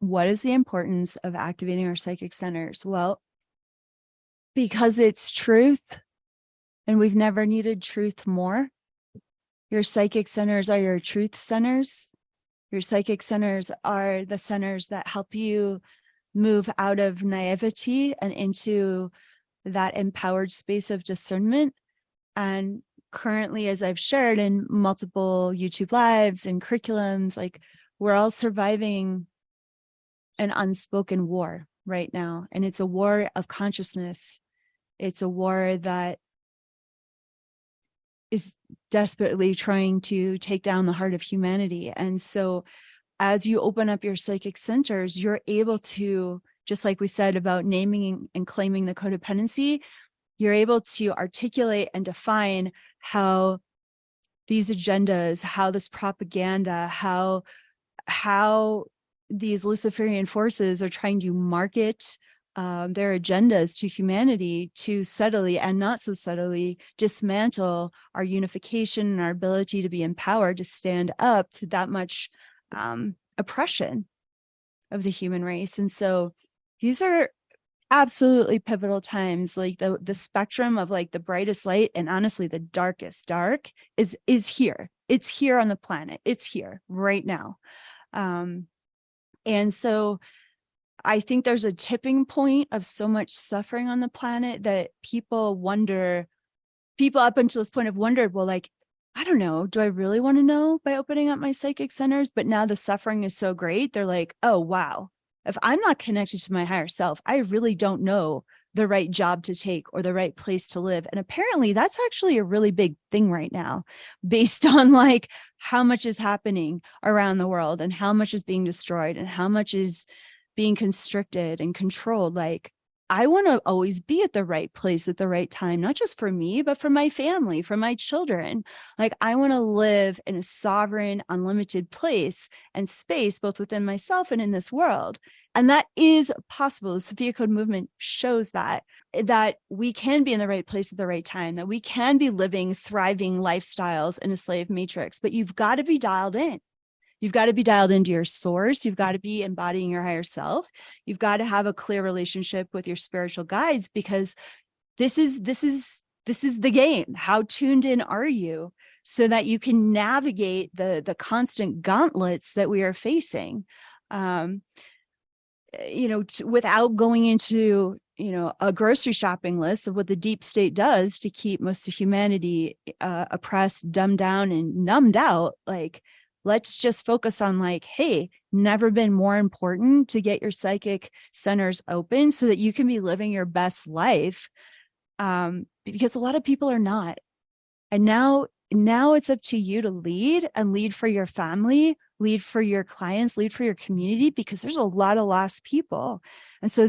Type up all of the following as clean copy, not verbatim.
what is the importance of activating our psychic centers? Well, because it's truth, and we've never needed truth more. Your psychic centers are your truth centers. Your psychic centers are the centers that help you move out of naivety and into that empowered space of discernment. And currently, as I've shared in multiple YouTube lives and curriculums, like, we're all surviving an unspoken war right now. And it's a war of consciousness. It's a war that is desperately trying to take down the heart of humanity. And so as you open up your psychic centers, you're able to, just like we said about naming and claiming the codependency, you're able to articulate and define how these agendas, how this propaganda, how these Luciferian forces are trying to market their agendas to humanity to subtly and not so subtly dismantle our unification and our ability to be empowered to stand up to that much oppression of the human race. And so these are absolutely pivotal times. Like the spectrum of like the brightest light and honestly the darkest dark is here. It's here on the planet. It's here right now. And so I think there's a tipping point of so much suffering on the planet that people up until this point have wondered, well, like, I don't know, do I really want to know by opening up my psychic centers? But now the suffering is so great. They're like, oh, wow, if I'm not connected to my higher self, I really don't know the right job to take or the right place to live. And apparently that's actually a really big thing right now, based on like how much is happening around the world and how much is being destroyed and how much is being constricted and controlled. Like, I want to always be at the right place at the right time, not just for me, but for my family, for my children. Like, I want to live in a sovereign, unlimited place and space, both within myself and in this world. And that is possible. The Sophia Code movement shows that we can be in the right place at the right time, that we can be living thriving lifestyles in a slave matrix, but you've got to be dialed in. You've got to be dialed into your source. You've got to be embodying your higher self. You've got to have a clear relationship with your spiritual guides, because this is the game. How tuned in are you so that you can navigate the constant gauntlets that we are facing? Without going into, a grocery shopping list of what the deep state does to keep most of humanity oppressed, dumbed down, and numbed out. Like, let's just focus on like, hey, never been more important to get your psychic centers open so that you can be living your best life. Because a lot of people are not. And now it's up to you to lead for your family, lead for your clients, lead for your community, because there's a lot of lost people. And so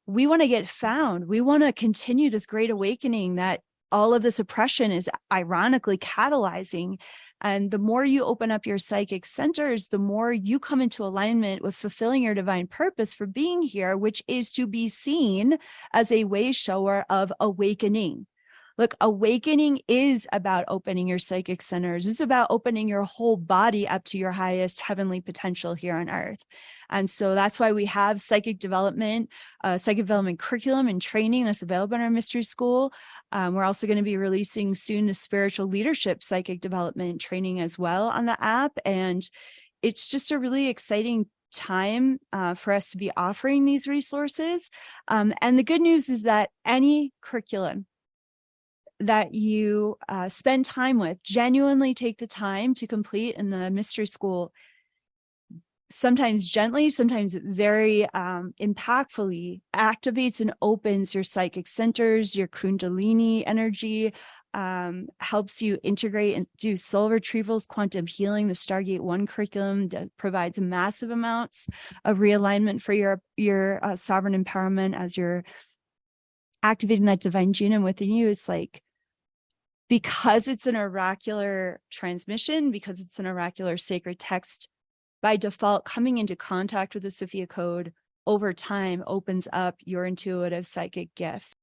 we want to get found. We want to continue this great awakening that all of this oppression is ironically catalyzing. And the more you open up your psychic centers, the more you come into alignment with fulfilling your divine purpose for being here, which is to be seen as a way shower of awakening. Look, awakening is about opening your psychic centers. It's about opening your whole body up to your highest heavenly potential here on earth. And so that's why we have psychic development curriculum and training that's available in our mystery school. We're also going to be releasing soon the spiritual leadership psychic development training as well on the app. And it's just a really exciting time for us to be offering these resources. And the good news is that any curriculum that you spend time with, genuinely take the time to complete in the mystery school, sometimes gently, sometimes very impactfully activates and opens your psychic centers, your kundalini energy, helps you integrate and do soul retrievals, quantum healing. The Stargate 1 curriculum that provides massive amounts of realignment for your sovereign empowerment as you're activating that divine genome within you. It's like, because it's an oracular transmission, because it's an oracular sacred text, by default, coming into contact with the Sophia Code over time opens up your intuitive psychic gifts.